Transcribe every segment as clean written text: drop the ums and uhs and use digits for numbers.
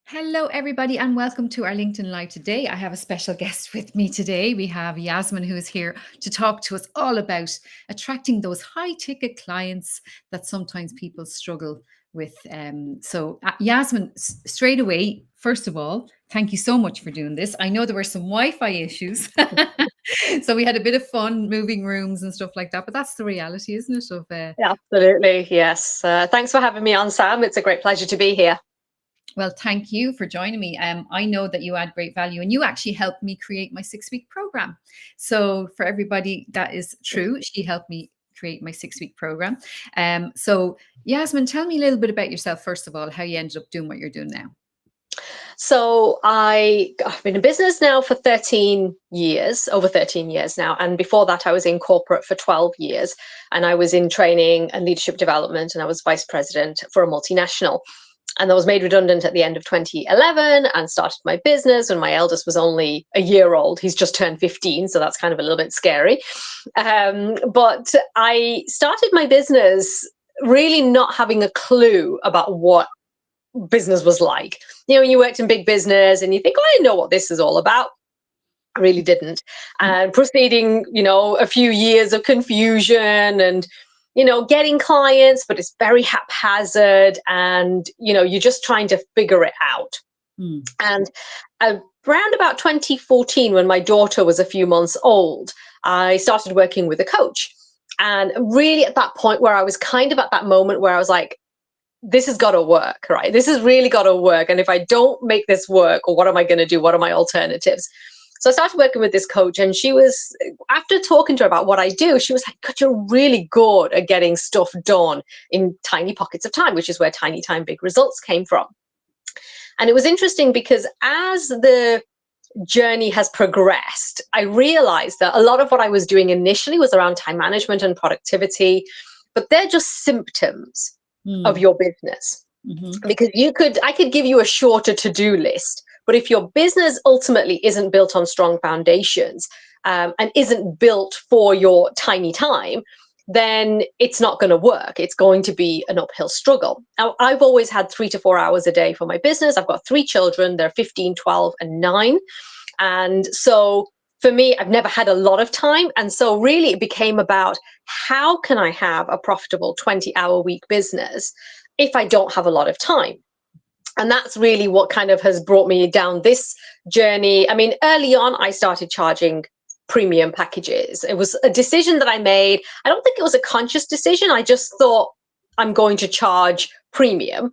Hello, everybody, and welcome to our LinkedIn Live today. I have a special guest with me today. We have Yasmin, who is here to talk to us all about attracting those high ticket clients that sometimes people struggle with. Yasmin, straight away, first of all, thank you so much for doing this. I know there were some Wi Fi issues. So we had a bit of fun moving rooms and stuff like that, but that's the reality, isn't it? Absolutely, yes. Thanks for having me on, Sam. It's a great pleasure to be here. Well, thank you for joining me. I know that you add great value and you actually helped me create my 6 week program. So, for everybody, that is true. She helped me create my 6 week program. Yasmin, tell me a little bit about yourself, first of all, how you ended up doing what you're doing now. So I've been in business now for 13 years, over 13 years now. And before that, I was in corporate for 12 years. And I was in training and leadership development, and I was vice president for a multinational. And I was made redundant at the end of 2011 and started my business when my eldest was only a year old. He's just turned 15, so that's kind of a little bit scary. But I started my business really not having a clue about what business was like. You know, you worked in big business and you think, oh, I know what this is all about. I really didn't. And proceeding, a few years of confusion and, getting clients, but it's very haphazard and, you're just trying to figure it out. And around about 2014, when my daughter was a few months old, I started working with a coach. And really at that point where I was kind of at that moment where I was like, this has got to work, right? This has really got to work. And if I don't make this work, or what am I going to do? What are my alternatives? So I started working with this coach, and she was, after talking to her about what I do, she was like, God, you're really good at getting stuff done in tiny pockets of time, which is where tiny time, big results came from. And it was interesting because as the journey has progressed, I realized that a lot of what I was doing initially was around time management and productivity, but they're just symptoms of your business. Because I could give you a shorter to-do list, but if your business ultimately isn't built on strong foundations and isn't built for your tiny time, then it's not going to work. It's going to be an uphill struggle. Now, I've always had 3 to 4 hours a day for my business. I've got 3 children. They're 15, 12, and 9. And so for me, I've never had a lot of time. And so really it became about, how can I have a profitable 20-hour week business if I don't have a lot of time? And that's really what kind of has brought me down this journey. I mean, early on, I started charging premium packages. It was a decision that I made. I don't think it was a conscious decision. I just thought, I'm going to charge premium.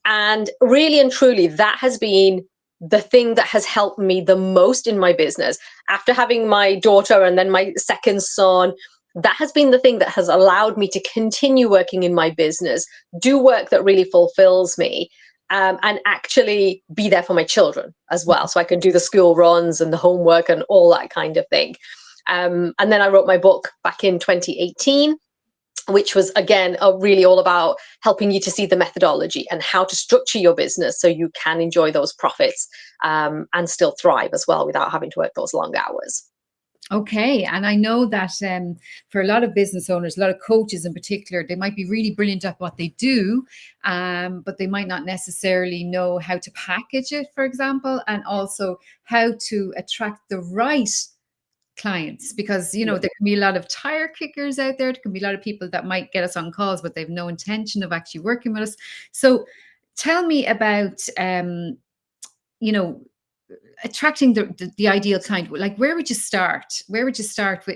And really and truly, that has been the thing that has helped me the most in my business. After having my daughter and then my second son, that has been the thing that has allowed me to continue working in my business, do work that really fulfills me, and actually be there for my children as well. So I can do the school runs and the homework and all that kind of thing. And then I wrote my book back in 2018, which was, again, really all about helping you to see the methodology and how to structure your business so you can enjoy those profits and still thrive as well without having to work those long hours. Okay. And I know that for a lot of business owners, a lot of coaches in particular, they might be really brilliant at what they do, but they might not necessarily know how to package it, for example, and also how to attract the right clients, because there can be a lot of tire kickers out there. There can be a lot of people that might get us on calls, but they've no intention of actually working with us. So tell me about attracting the ideal client. Like, where would you start with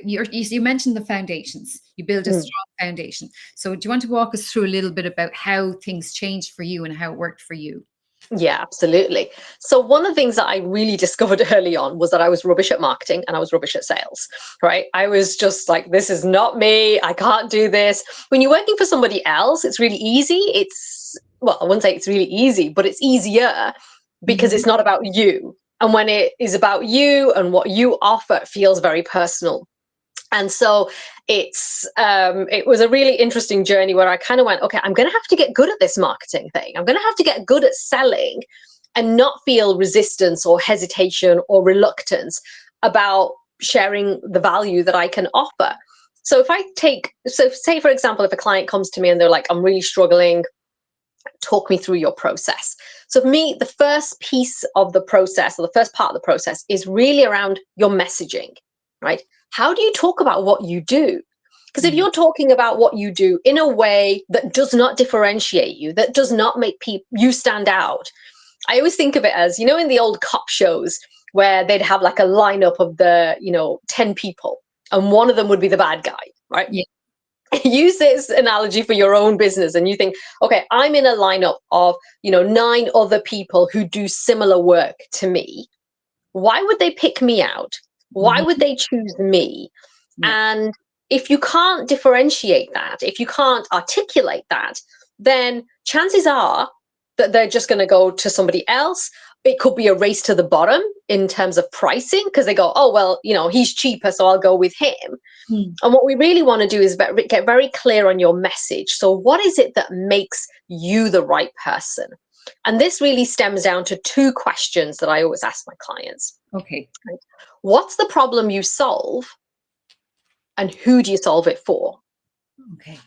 you mentioned the foundations. You build a strong foundation. So do you want to walk us through a little bit about how things changed for you and how it worked for you? Yeah, absolutely. So one of the things that I really discovered early on was that I was rubbish at marketing and I was rubbish at sales, right? I was just like, this is not me. I can't do this. When you're working for somebody else, it's really easy. Well, I wouldn't say it's really easy, but it's easier because it's not about you. And when it is about you and what you offer, it feels very personal. And so it was a really interesting journey where I kind of went, okay, I'm going to have to get good at this marketing thing. I'm going to have to get good at selling and not feel resistance or hesitation or reluctance about sharing the value that I can offer. So say, for example, if a client comes to me and they're like, I'm really struggling Talk me through your process. So for me, the first piece of the process, or the first part of the process, is really around your messaging, right? How do you talk about what you do? Because if you're talking about what you do in a way that does not differentiate you, that does not make you stand out, I always think of it as, in the old cop shows where they'd have like a lineup of the, 10 people, and one of them would be the bad guy, right? Yeah. Use this analogy for your own business, and you think, okay, I'm in a lineup of 9 other people who do similar work to me. Why would they pick me out? Why would they choose me? Yeah. And if you can't differentiate that, if you can't articulate that, then chances are that they're just going to go to somebody else. It could be a race to the bottom in terms of pricing, because they go, oh, well, he's cheaper, so I'll go with him. And what we really want to do is get very clear on your message. So what is it that makes you the right person? And this really stems down to 2 questions that I always ask my clients. Okay. Right? What's the problem you solve, and who do you solve it for? Okay.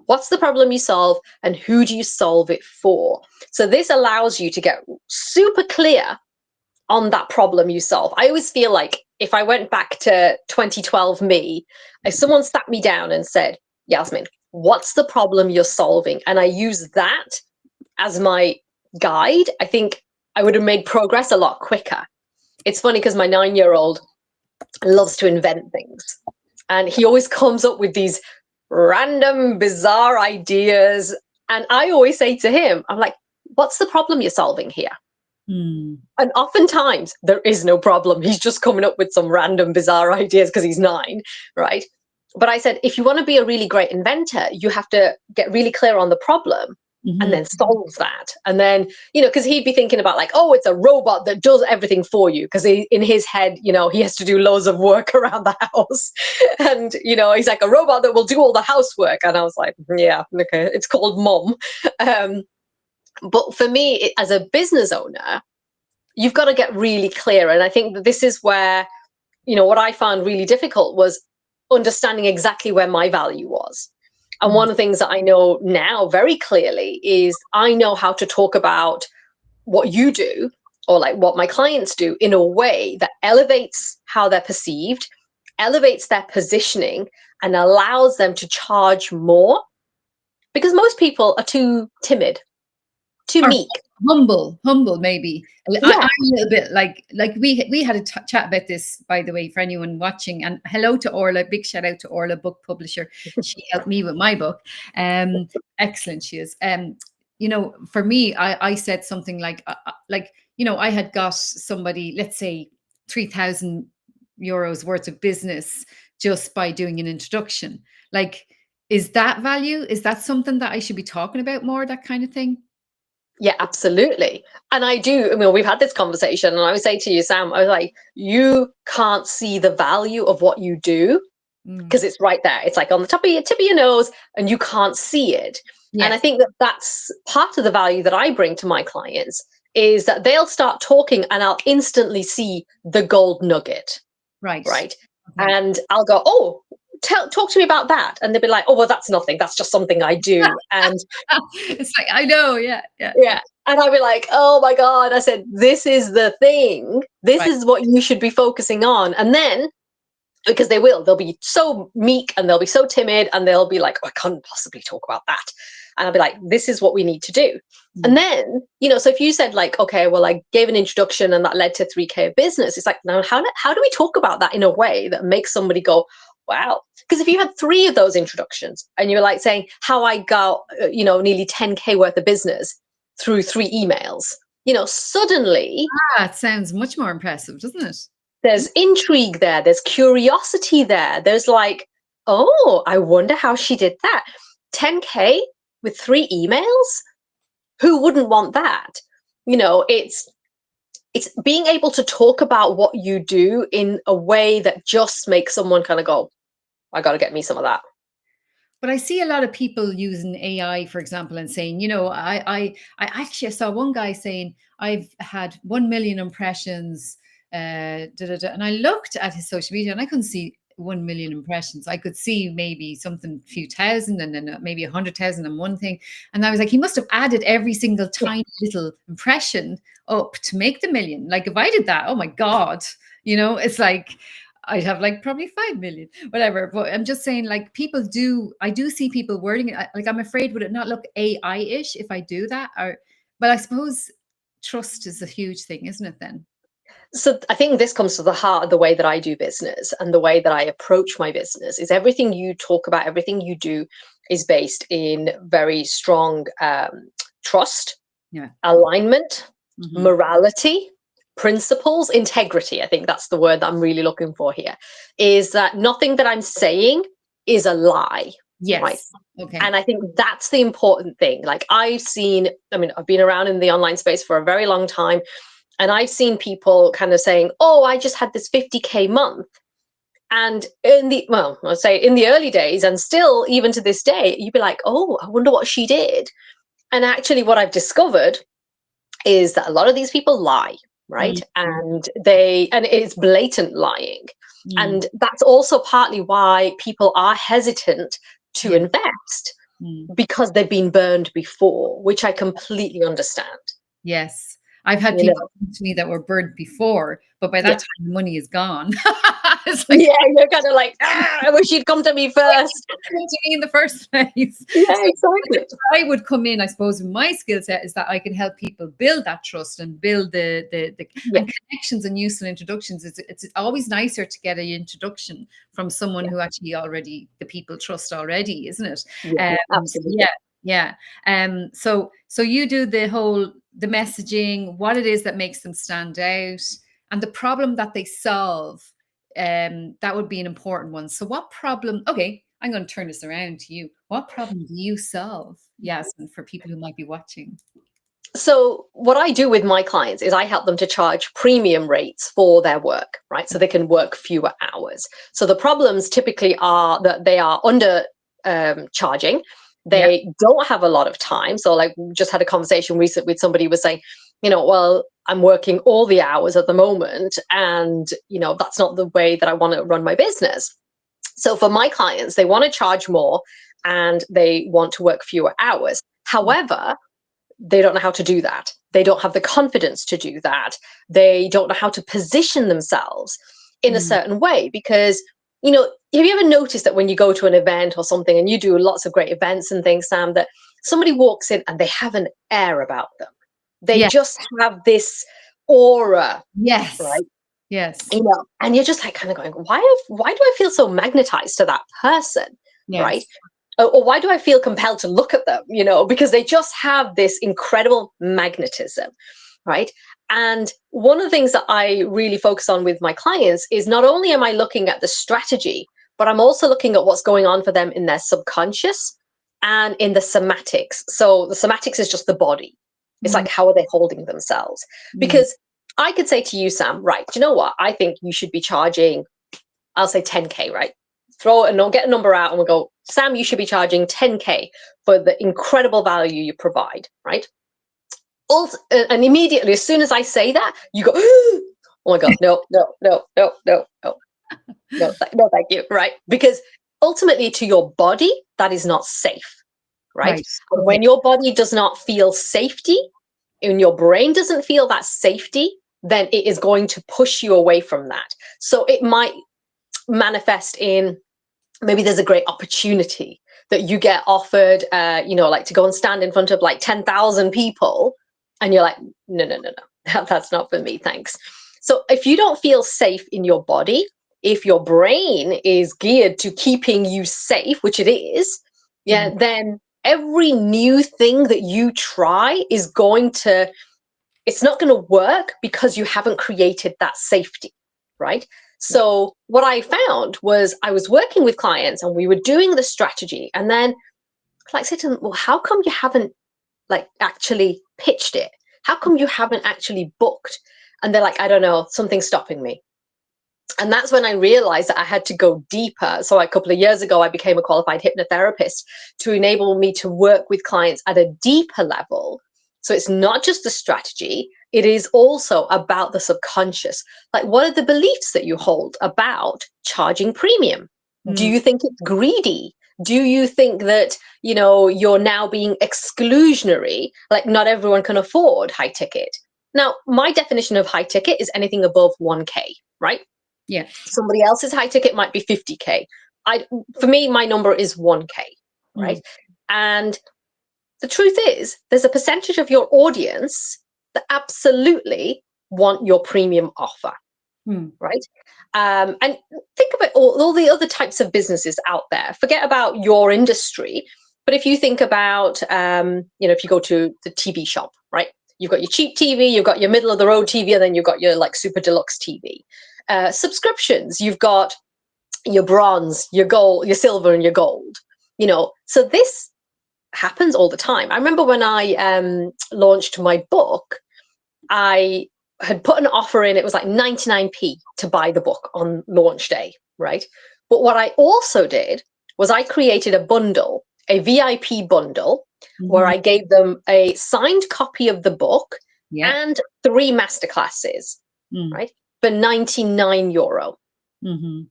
What's the problem you solve, and who do you solve it for? So this allows you to get super clear on that problem you solve. I always feel like if I went back to 2012 me, if someone sat me down and said, Yasmin, what's the problem you're solving? And I use that as my guide, I think I would have made progress a lot quicker. It's funny because my 9-year-old loves to invent things. And he always comes up with these random, bizarre ideas. And I always say to him, I'm like, what's the problem you're solving here? And oftentimes there is no problem. He's just coming up with some random, bizarre ideas because he's 9, right? But I said, if you want to be a really great inventor, you have to get really clear on the problem and then solve that. And then, because he'd be thinking about like, oh, it's a robot that does everything for you. Because in his head, he has to do loads of work around the house. And, he's like a robot that will do all the housework. And I was like, yeah, okay, it's called mom. But for me, as a business owner, you've got to get really clear. And I think that this is where, what I found really difficult was understanding exactly where my value was. And one of the things that I know now very clearly is I know how to talk about what you do, or like what my clients do, in a way that elevates how they're perceived, elevates their positioning, and allows them to charge more. Because most people are too timid, too Or meek. humble, maybe. Yeah. I'm a little bit like we had a chat about this, by the way, for anyone watching. And hello to Orla, big shout out to Orla, book publisher. She helped me with my book. Excellent, she is. For me, I said something like, I had got somebody, let's say, 3,000 euros worth of business just by doing an introduction. Like, is that value? Is that something that I should be talking about more? That kind of thing. Yeah, absolutely. And I do. I mean, we've had this conversation, and I would say to you, Sam, I was like, you can't see the value of what you do because it's right there. It's like on the tip of your nose, and you can't see it. Yes. And I think that that's part of the value that I bring to my clients, is that they'll start talking and I'll instantly see the gold nugget. Right. Okay. And I'll go, oh, talk to me about that. And they'll be like, oh, well, that's nothing. That's just something I do. And it's like, I know. Yeah. And I'll be like, oh my God. I said, this is the thing. This is what you should be focusing on. And then, because they'll be so meek and they'll be so timid and they'll be like, oh, I can't possibly talk about that. And I'll be like, this is what we need to do. And then, so if you said like, okay, well, I gave an introduction and that led to 3K of business, it's like, now how do we talk about that in a way that makes somebody go, wow? Because if you had 3 of those introductions and you're like saying how I got, nearly 10K worth of business through 3 emails, suddenly. It sounds much more impressive, doesn't it? There's intrigue there. There's curiosity there. There's like, oh, I wonder how she did that. 10K with 3 emails? Who wouldn't want that? It's being able to talk about what you do in a way that just makes someone kind of go, I got to get me some of that. But I see a lot of people using AI, for example, and saying, I actually saw one guy saying, I've had 1 million impressions, and I looked at his social media and I couldn't see 1 million impressions. I could see maybe something a few thousand and then maybe 100,000 on one thing. And I was like, he must have added every single tiny little impression up to make the million. Like if I did that, oh my God, it's like I'd have like probably 5 million, whatever. But I'm just saying, like I do see people wording it. Like I'm afraid, would it not look AI-ish if I do that? But I suppose trust is a huge thing, isn't it then? So I think this comes to the heart of the way that I do business and the way that I approach my business is everything you talk about, everything you do is based in very strong trust, Yeah. alignment, Mm-hmm. morality, principles, integrity. I think that's the word that I'm really looking for here, is that nothing that I'm saying is a lie. Yes. Right. Okay. And I think that's the important thing. Like I've been around in the online space for a very long time. And I've seen people kind of saying, oh, I just had this 50K month. And in the early days and still even to this day, you'd be like, oh, I wonder what she did. And actually what I've discovered is that a lot of these people lie, right? Mm-hmm. And it's blatant lying. Mm. And that's also partly why people are hesitant to invest because they've been burned before, which I completely understand. Yes. I've had people come to me that were burned before, but by that time the money is gone. It's like, you're kind of like, I wish you'd come to me first. Come to me in the first place. Yeah, So exactly. I would come in, I suppose, my skill set is that I can help people build that trust and build the and connections and useful introductions. It's always nicer to get an introduction from someone who actually already the people trust already, isn't it? Absolutely. Yeah. So you do the messaging, what it is that makes them stand out, and the problem that they solve. That would be an important one. So what problem? Okay, I'm going to turn this around to you. What problem do you solve, Yasmin, for people who might be watching? So what I do with my clients is I help them to charge premium rates for their work, right? So they can work fewer hours. So the problems typically are that they are under charging. They don't have a lot of time. So like we just had a conversation recently with somebody who was saying, well, I'm working all the hours at the moment and, that's not the way that I want to run my business. So for my clients, they want to charge more and they want to work fewer hours. However, they don't know how to do that. They don't have the confidence to do that. They don't know how to position themselves in a certain way because, have you ever noticed that when you go to an event or something and you do lots of great events and things, Sam, that somebody walks in and they have an air about them. They just have this aura. Yes. Right. Yes. And you're just like kind of going, why do I feel so magnetized to that person? Yes. Right. Or why do I feel compelled to look at them? Because they just have this incredible magnetism, right? And one of the things that I really focus on with my clients is not only am I looking at the strategy, but I'm also looking at what's going on for them in their subconscious and in the somatics. So the somatics is just the body. It's like, how are they holding themselves? Because I could say to you, Sam, right, do you know what? I think you should be charging, I'll say 10K, right? Throw and get a number out and we'll go, Sam, you should be charging 10K for the incredible value you provide, right? Also, and immediately, as soon as I say that, you go, oh my God, no, thank you, right? Because ultimately to your body, that is not safe, right? And when your body does not feel safety, and your brain doesn't feel that safety, then it is going to push you away from that. So it might manifest in maybe there's a great opportunity that you get offered, like to go and stand in front of like 10,000 people. And you're like, no, that's not for me, thanks. So if you don't feel safe in your body, if your brain is geared to keeping you safe, which it is, then every new thing that you try is it's not going to work because you haven't created that safety, right? So what I found was I was working with clients and we were doing the strategy. And then I said to them, well, how come you haven't actually pitched it? How come you haven't actually booked? And they're like, I don't know, something's stopping me. And that's when I realized that I had to go deeper. So a couple of years ago, I became a qualified hypnotherapist to enable me to work with clients at a deeper level. So it's not just the strategy, it is also about the subconscious. Like, what are the beliefs that you hold about charging premium? Do Mm. you think it's greedy? Do you think that, you're now being exclusionary? Like, not everyone can afford high ticket. Now, my definition of high ticket is anything above 1K, right? Yeah. Somebody else's high ticket might be 50K. For me, my number is 1K, right? Mm. And the truth is, there's a percentage of your audience that absolutely want your premium offer, Mm. right? And think about all the other types of businesses out there. Forget about your industry, but if you think about, if you go to the TV shop, right? You've got your cheap TV, you've got your middle of the road TV, and then you've got your like super deluxe TV. Subscriptions, you've got your bronze, your gold, your silver, and your gold. So this happens all the time. I remember when I launched my book, I had put an offer in. It was like 99p to buy the book on launch day, right? But what I also did was I created a bundle, a VIP bundle, where Mm-hmm. I gave them a signed copy of the book Yeah. and 3 masterclasses, Mm. right? For €99. Mm-hmm.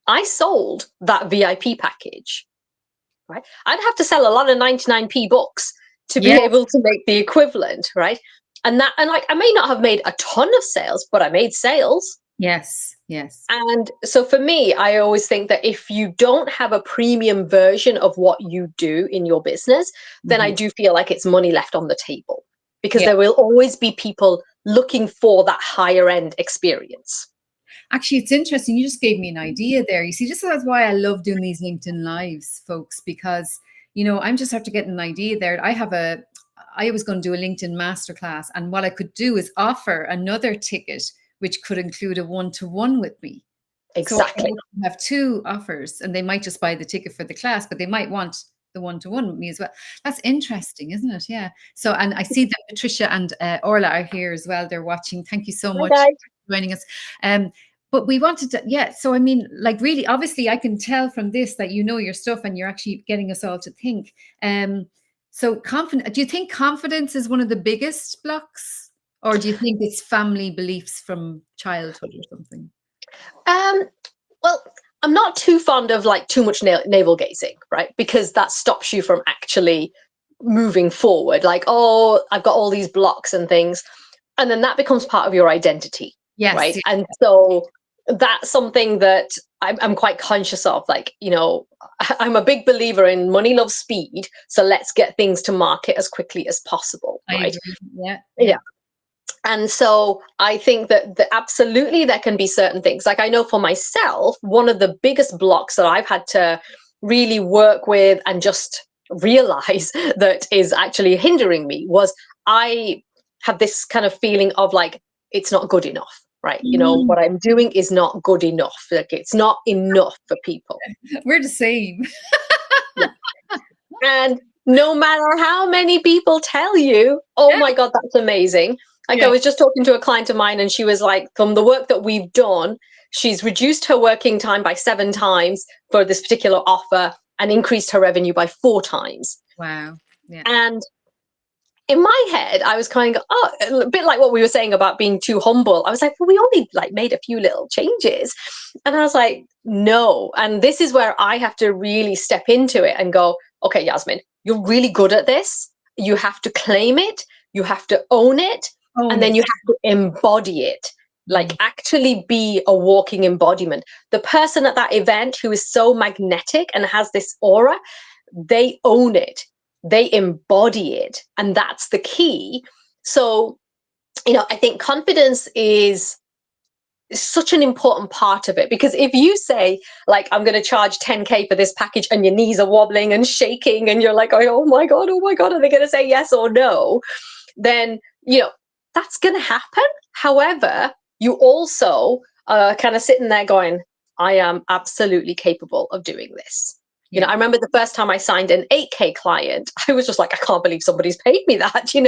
I sold that VIP package, right? I'd have to sell a lot of 99p books to be Yeah. able to make the equivalent, right? And like, I may not have made a ton of sales, but I made sales. Yes. Yes. And so for me, I always think that if you don't have a premium version of what you do in your business, then I Mm-hmm. do feel like it's money left on the table, because Yeah. there will always be people looking for that higher end experience. Actually, it's interesting. You just gave me an idea there. You see, this is why I love doing these LinkedIn lives, folks, because, I'm just after getting an idea there. I was going to do a LinkedIn masterclass, and what I could do is offer another ticket, which could include a one-to-one with me. So I Exactly. could have 2 offers, and they might just buy the ticket for the class, but they might want the one-to-one with me as well. That's interesting, isn't it? Yeah. So, and I see that Patricia and Orla are here as well. They're watching. Thank you so Hi, much guys. for joining us. But we wanted to, yeah. So, I mean, like, really, obviously, I can tell from this that you know your stuff and you're actually getting us all to think. So, do you think confidence is one of the biggest blocks, or do you think it's family beliefs from childhood or something? Um, well, I'm not too fond of like too much navel gazing, right? Because that stops you from actually moving forward. Like, oh, I've got all these blocks and things, and then that becomes part of your identity, Yes. right? And so that's something that I'm quite conscious of. Like, I'm a big believer in money loves speed, so let's get things to market as quickly as possible, I right? agree. Yeah. Yeah. And so I think that absolutely there can be certain things. Like, I know for myself, one of the biggest blocks that I've had to really work with and just realize that is actually hindering me was I have this kind of feeling of like, it's not good enough, right? Mm. What I'm doing is not good enough. Like, it's not enough for people. We're the same. Yeah. And no matter how many people tell you, oh Yeah. my God, that's amazing. Like, I Yeah. was just talking to a client of mine, and she was like, from the work that we've done, she's reduced her working time by 7 times for this particular offer and increased her revenue by 4 times. Wow. Yeah. And in my head, I was kind of, a bit like what we were saying about being too humble. I was like, well, we only like made a few little changes. And I was like, no. And this is where I have to really step into it and go, okay, Yasmin, you're really good at this. You have to claim it. You have to own it. Own And then it. you have to embody it. Like, Mm. actually be a walking embodiment. The person at that event who is so magnetic and has this aura, they own it, they embody it, and that's the key. So, I think confidence is such an important part of it, because if you say like, I'm going to charge 10K for this package, and your knees are wobbling and shaking and you're like, oh my God, are they going to say yes or no, then that's going to happen. However, you also kind of sitting there going, I am absolutely capable of doing this. Yeah. I remember the first time I signed an 8K client, I was just like, I can't believe somebody's paid me that. And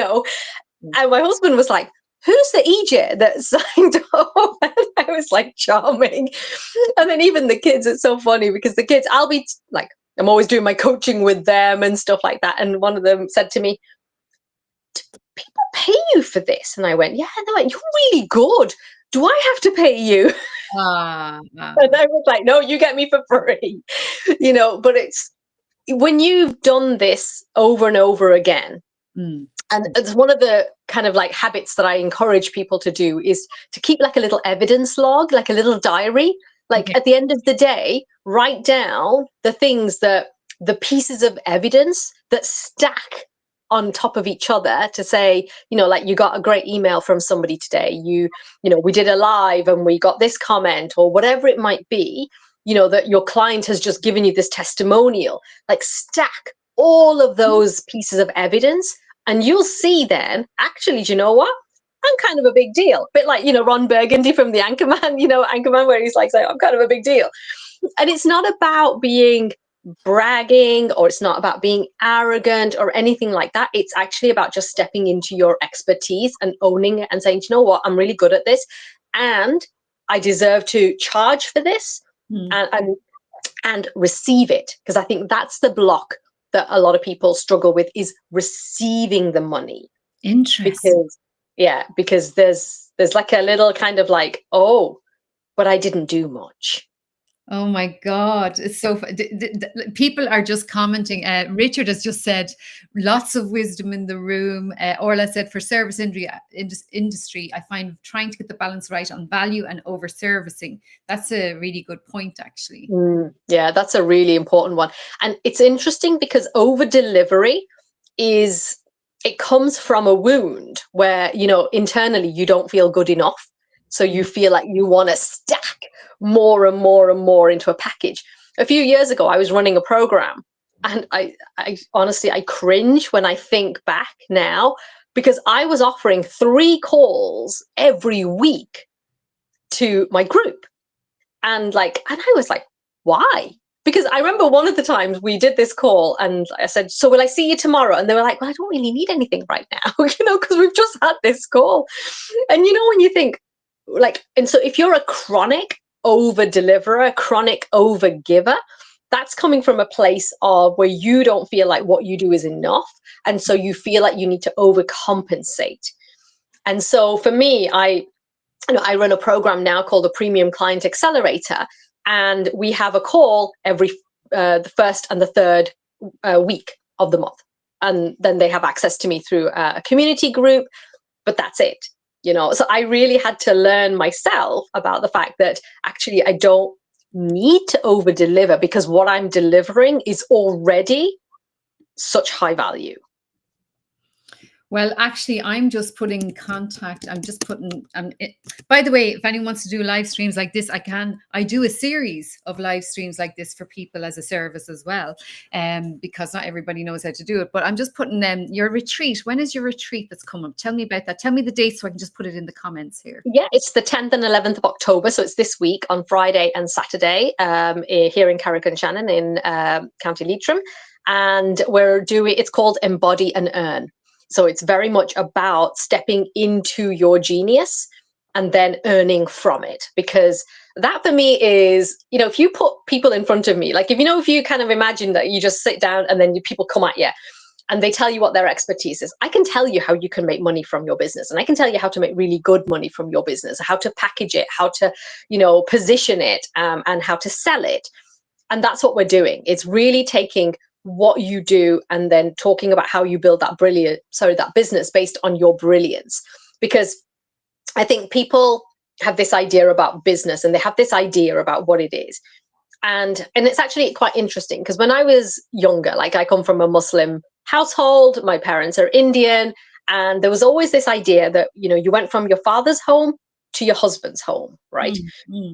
my husband was like, who's the EJ that signed up? And I was like, charming. And then even the kids, it's so funny, because the kids, I'll be like, I'm always doing my coaching with them and stuff like that. And one of them said to me, people pay you for this. And I went, yeah. And they went, you're really good. Do I have to pay you? Ah, And I was like, no, you get me for free. But it's when you've done this over and over again, mm, and it's one of the kind of like habits that I encourage people to do is to keep like a little evidence log, like a little diary. Like okay. at the end of the day, write down the pieces of evidence that stack on top of each other to say, like you got a great email from somebody today, we did a live and we got this comment or whatever it might be, that your client has just given you this testimonial, like stack all of those pieces of evidence. And you'll see then, actually, do you know what? I'm kind of a big deal. A bit like, Ron Burgundy from the Anchorman, Anchorman, where he's like, saying, I'm kind of a big deal. And it's not about being bragging, or it's not about being arrogant or anything like that. It's actually about just stepping into your expertise and owning it and saying, you know what, I'm really good at this and I deserve to charge for this and receive it. Because I think that's the block that a lot of people struggle with, is receiving the money. Interesting. Because there's like a little kind of like, oh, but I didn't do much. Oh my God. It's so people are just commenting. Richard has just said lots of wisdom in the room. Orla said, for service industry, I find trying to get the balance right on value and over servicing. That's a really good point, actually. Yeah, that's a really important one. And it's interesting because over delivery it comes from a wound where, internally you don't feel good enough. So you feel like you want to stack more and more and more into a package. A few years ago, I was running a program, and I honestly, I cringe when I think back now, because I was offering 3 calls every week to my group. And I was like, why? Because I remember one of the times we did this call and I said, so will I see you tomorrow? And they were like, well, I don't really need anything right now, because we've just had this call. And when you think, and so if you're a chronic over deliverer, chronic over giver, that's coming from a place of where you don't feel like what you do is enough. And so you feel like you need to overcompensate. And so for me, I run a program now called the Premium Client Accelerator, and we have a call every the first and the third week of the month. And then they have access to me through a community group, but that's it. So I really had to learn myself about the fact that actually I don't need to over deliver, because what I'm delivering is already such high value. Well, actually, I'm just putting contact. I'm just putting. By the way, if anyone wants to do live streams like this, I do a series of live streams like this for people as a service as well, because not everybody knows how to do it. But I'm just putting your retreat. When is your retreat that's coming up? Tell me about that. Tell me the date so I can just put it in the comments here. Yeah, it's the 10th and 11th of October. So it's this week on Friday and Saturday here in Carrick-on-Shannon in County Leitrim. And it's called Embody and Earn. So it's very much about stepping into your genius and then earning from it. Because that for me is, if you put people in front of me, like if you kind of imagine that you just sit down and then people come at you and they tell you what their expertise is, I can tell you how you can make money from your business. And I can tell you how to make really good money from your business, how to package it, how to, position it, and how to sell it. And that's what we're doing. It's really taking what you do and then talking about how you build that business based on your brilliance. Because I think people have this idea about business and they have this idea about what it is. And it's actually quite interesting, because when I was younger, I come from a Muslim household, my parents are Indian, and there was always this idea that, you went from your father's home to your husband's home, right?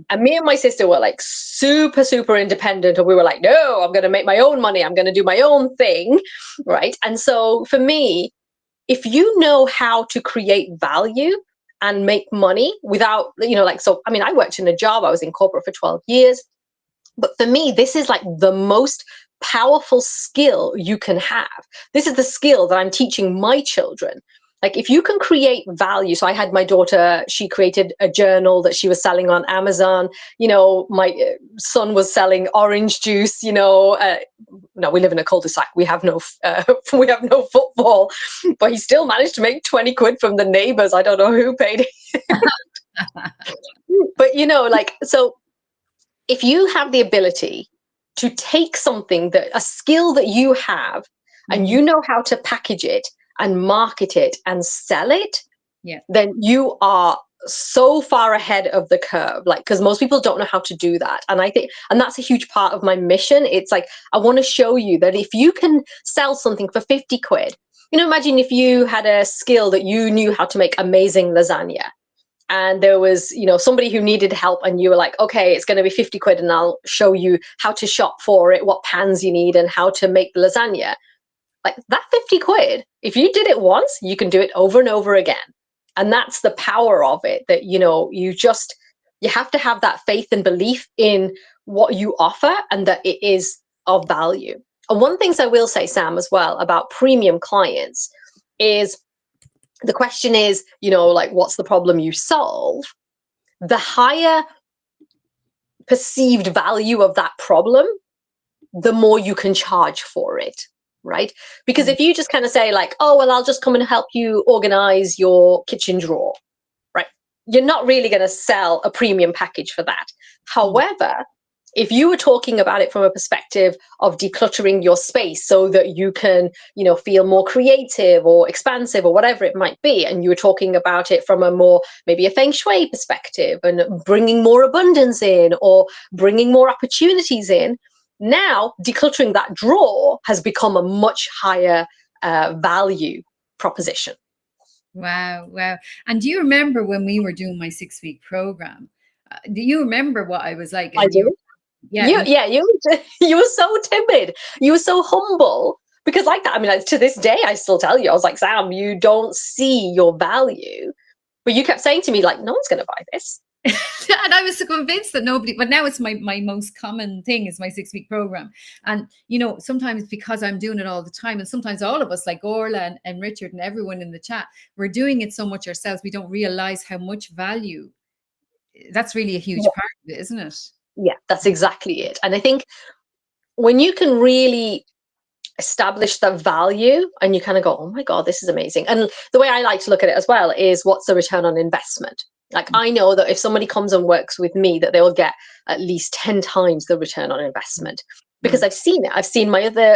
And me and my sister were super, super independent. And we were like, no, I'm going to make my own money. I'm going to do my own thing, right? And so for me, if you know how to create value and make money without, I worked in a job, I was in corporate for 12 years. But for me, this is the most powerful skill you can have. This is the skill that I'm teaching my children. Like if you can create value. So I had my daughter, she created a journal that she was selling on Amazon. My son was selling orange juice. No, we live in a cul-de-sac. We have no we have no football, but he still managed to make 20 quid from the neighbors. I don't know who paid it. But so if you have the ability to take something, that a skill that you have, and you know how to package it and market it and sell it, Yeah. then you are so far ahead of the curve, like, because most people don't know how to do that. And I think, and that's a huge part of my mission. It's like, I want to show you that if you can sell something for 50 quid, imagine if you had a skill that you knew how to make amazing lasagna, and there was somebody who needed help, and you were like, okay, it's going to be 50 quid and I'll show you how to shop for it, what pans you need, and how to make the lasagna. Like that 50 quid, if you did it once, you can do it over and over again. And that's the power of it, that you have to have that faith and belief in what you offer, and that it is of value. And one thing I will say, Sam, as well, about premium clients is, the question is, like, what's the problem you solve? The higher perceived value of that problem, the more you can charge for it, right? Because if you just kind of say like, oh, well, I'll just come and help you organize your kitchen drawer, right? You're not really going to sell a premium package for that. However, if you were talking about it from a perspective of decluttering your space so that you can, feel more creative or expansive or whatever it might be, and you were talking about it from a more, maybe a feng shui perspective, and bringing more abundance in or bringing more opportunities in, now decluttering that drawer has become a much higher value proposition. Wow. And do you remember when we were doing my 6-week program? Do you remember what I was like? I And do. yeah, You were so timid. You were so humble. Because like that, I mean, like, to this day, I still tell you, I was like, Sam, you don't see your value. But you kept saying to me, like, no one's going to buy this. and I was so convinced that nobody, but now it's my most common thing is my 6-week program. And, sometimes because I'm doing it all the time, and sometimes all of us, like Orla and Richard and everyone in the chat, we're doing it so much ourselves, we don't realize how much value. That's really a huge part of it, isn't it? Yeah, that's exactly it. And I think when you can really establish the value, and you kind of go, oh my God, this is amazing. And the way I like to look at it as well is, what's the return on investment? Like, I know that if somebody comes and works with me, that they will get at least 10 times the return on investment, because I've seen it. I've seen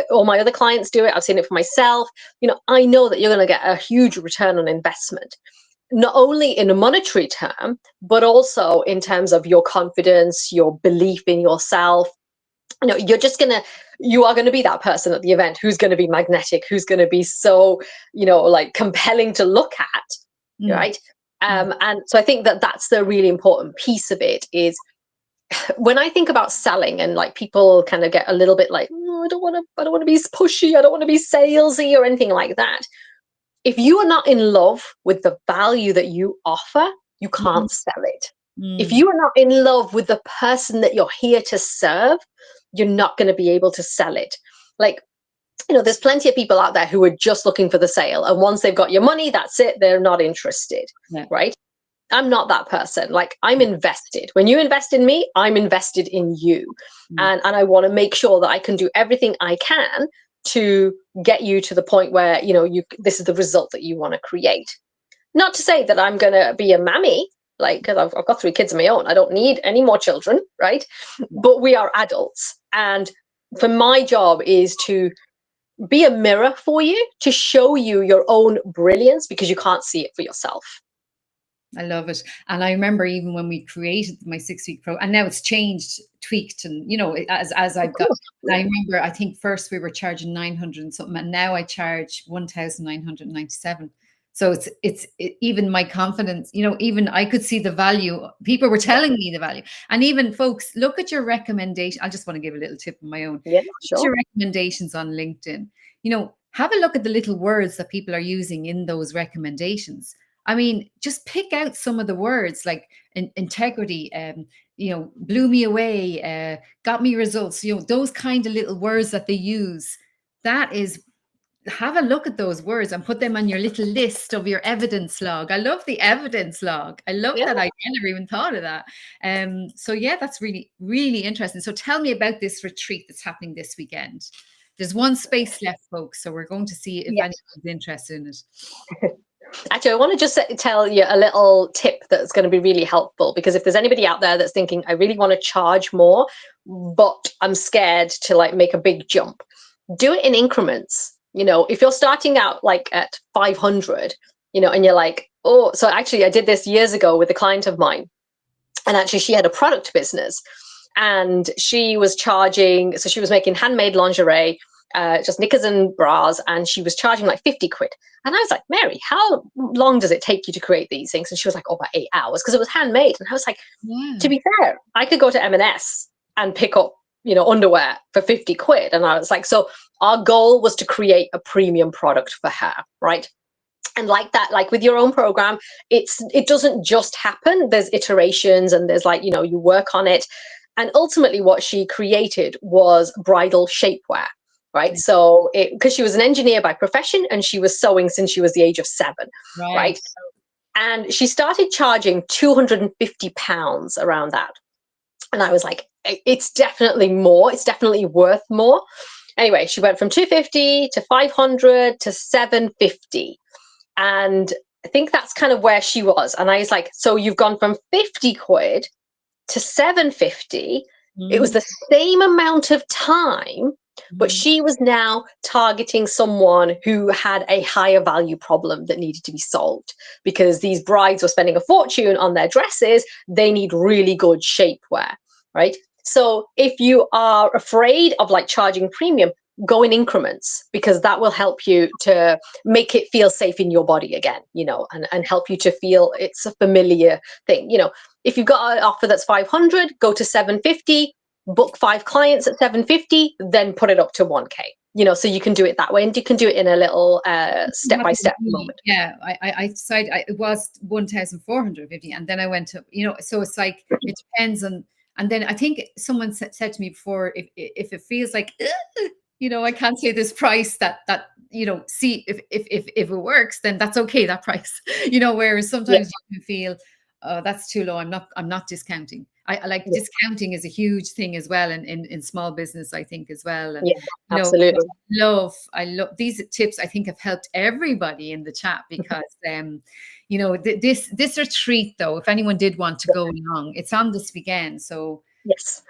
all my other clients do it. I've seen it for myself. I know that you're going to get a huge return on investment, not only in a monetary term, but also in terms of your confidence, your belief in yourself. You are going to be that person at the event who's going to be magnetic, who's going to be so, like, compelling to look at, right? And so I think that that's the really important piece of it, is when I think about selling, and like people kind of get a little bit like, I don't want to be pushy, I don't want to be salesy or anything like that. If you are not in love with the value that you offer, you can't sell it. If you are not in love with the person that you're here to serve, you're not going to be able to sell it. Like, there's plenty of people out there who are just looking for the sale. And once they've got your money, that's it. They're not interested, right? I'm not that person. Like, I'm invested. When you invest in me, I'm invested in you. And I want to make sure that I can do everything I can to get you to the point where, this is the result that you want to create. Not to say that I'm going to be a mammy, like, because I've got 3 kids of my own. I don't need any more children, right? But we are adults. And for my job is to be a mirror for you, to show you your own brilliance, because you can't see it for yourself. I love it. And I remember even when we created my 6-week program, and now it's changed, tweaked, and as I've got, I remember, I think first we were charging 900 and something, and now I charge 1,997. So it's even my confidence, even I could see the value. People were telling me the value. And even folks, look at your recommendation. I just want to give a little tip of my own. Yeah, sure. Your recommendations on LinkedIn. Have a look at the little words that people are using in those recommendations. I mean, just pick out some of the words like integrity, blew me away, got me results, those kind of little words that they use. That is have a look at those words and put them on your little list of your evidence log. I love the evidence log. I love Yeah. that idea. I never even thought of that. So yeah, that's really, really interesting. So tell me about this retreat that's happening this weekend. There's one space left, folks, so we're going to see if Yes. anyone's interested in it. Actually, I want to just tell you a little tip that's going to be really helpful, because if there's anybody out there that's thinking, I really want to charge more, but I'm scared to like make a big jump, do it in increments. If you're starting out like at 500, and you're like, oh, so actually I did this years ago with a client of mine, and actually she had a product business, and she was charging, so she was making handmade lingerie, just knickers and bras, and she was charging like 50 quid. And I was like, Mary, how long does it take you to create these things? And she was like, oh, about 8 hours, because it was handmade. And I was like, to be fair, I could go to M&S and pick up, underwear for 50 quid. And I was like, so our goal was to create a premium product for her, right? And like that, like with your own program, it doesn't just happen. There's iterations, and there's like, you work on it. And ultimately what she created was bridal shapewear, right? Yeah. So because she was an engineer by profession, and she was sewing since she was the age of 7, right? And she started charging £250 around that. And I was like, it's definitely more. It's definitely worth more. Anyway, she went from 250 to 500 to 750. And I think that's kind of where she was. And I was like, so you've gone from 50 quid to 750. It was the same amount of time, but she was now targeting someone who had a higher value problem that needed to be solved, because these brides were spending a fortune on their dresses. They need really good shapewear, right? So if you are afraid of like charging premium, go in increments, because that will help you to make it feel safe in your body again, and help you to feel it's a familiar thing. If you've got an offer that's 500, go to 750, book 5 clients at 750, then put it up to 1K. So you can do it that way, and you can do it in a little step-by-step moment. Yeah, I decided it was 1,450, and then I went to, so it's like it depends on. And then I think someone said to me before, if it feels like, I can't say this price that see if it works, then that's okay, that price. Whereas sometimes you can feel, oh, that's too low. I'm not discounting. I like discounting is a huge thing as well in small business, I think, as well. And absolutely. I love these tips. I think have helped everybody in the chat, because this retreat, though, if anyone did want to go along, it's on this weekend. So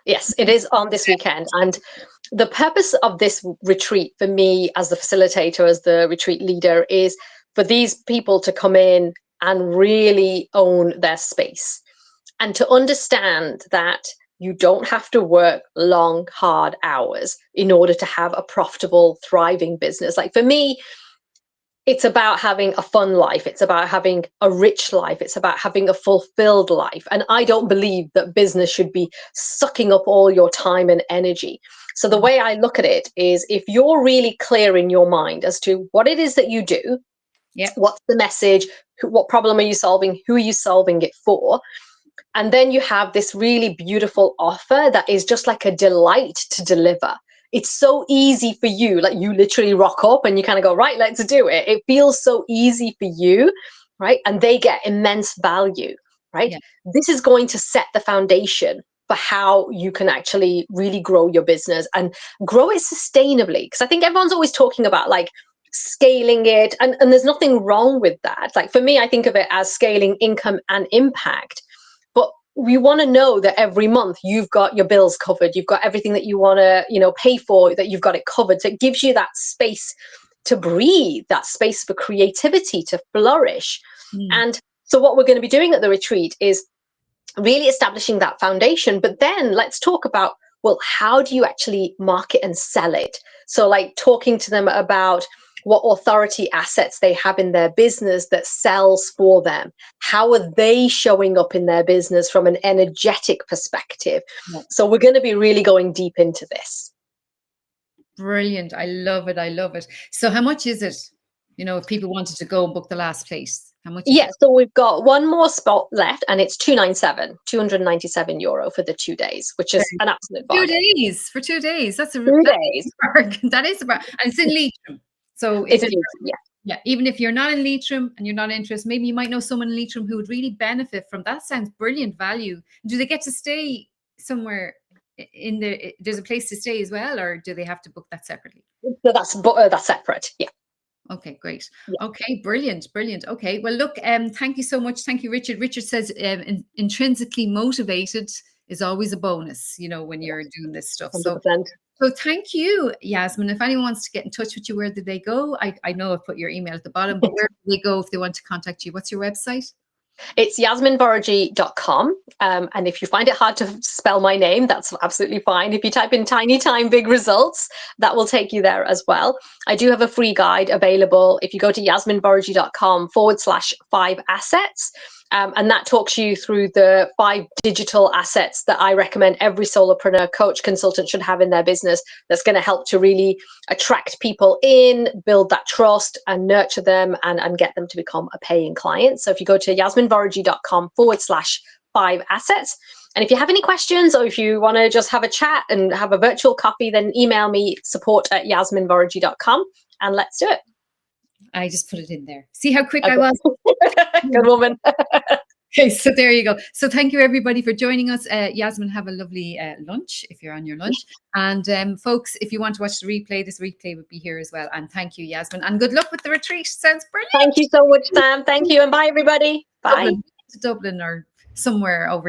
yes, it is on this weekend. And the purpose of this retreat for me as the facilitator, as the retreat leader, is for these people to come in and really own their space, and to understand that you don't have to work long, hard hours in order to have a profitable, thriving business. Like for me, it's about having a fun life. It's about having a rich life. It's about having a fulfilled life. And I don't believe that business should be sucking up all your time and energy. So the way I look at it is, if you're really clear in your mind as to what it is that you do, what's the message, what problem are you solving, who are you solving it for, and then you have this really beautiful offer that is just like a delight to deliver. It's so easy for you, like you literally rock up and you kind of go, right, let's do it. It feels so easy for you, right? And they get immense value, right? This is going to set the foundation for how you can actually really grow your business and grow it sustainably. Because I think everyone's always talking about like scaling it, and there's nothing wrong with that. Like for me, I think of it as scaling income and impact. But we want to know that every month you've got your bills covered, you've got everything that you want to, pay for, that you've got it covered. So it gives you that space to breathe, that space for creativity to flourish. And so what we're going to be doing at the retreat is really establishing that foundation. But then let's talk about, well, how do you actually market and sell it? So like talking to them about what authority assets they have in their business that sells for them. How are they showing up in their business from an energetic perspective? So we're going to be really going deep into this. Brilliant. I love it. I love it. So how much is it? If people wanted to go and book the last place, how much is it? So we've got one more spot left, and it's €297 for the 2 days, which is an absolute bargain. 2 days for 2 days. That's a 2 days. bargain. That is a bargain. And it's in Leitrim. So It's a huge, yeah. yeah, even if you're not in Leitrim and you're not interested, maybe you might know someone in Leitrim who would really benefit from that. Sounds brilliant value. Do they get to stay somewhere in there's a place to stay as well, or do they have to book that separately? So that's separate. Yeah. Okay, great. Yeah. Okay, brilliant, brilliant. Okay, well, look, thank you so much. Thank you, Richard. Richard says intrinsically motivated is always a bonus, you know, when you're doing this stuff. 100%. So thank you, Yasmin. If anyone wants to get in touch with you, where did they go? I know I've put your email at the bottom, but where do they go if they want to contact you? What's your website? It's yasminvorajee.com. And if you find it hard to spell my name, that's absolutely fine. If you type in tiny time big results, that will take you there as well. I do have a free guide available if you go to yasminvorajee.com/5 assets. And that talks you through the 5 digital assets that I recommend every solopreneur, coach, consultant should have in their business. That's going to help to really attract people in, build that trust and nurture them and get them to become a paying client. So if you go to yasminvorajee.com/5 assets. And if you have any questions or if you want to just have a chat and have a virtual coffee, then email me support@yasminvorajee.com and let's do it. I just put it in there. See how quick Okay. I was? Good woman. Okay, so there you go. So thank you everybody for joining us. Yasmin, have a lovely lunch if you're on your lunch. And folks, if you want to watch the replay, this replay would be here as well. And thank you, Yasmin. And good luck with the retreat. Sounds brilliant. Thank you so much, Sam. Thank you. And bye, everybody. Bye. Dublin or somewhere over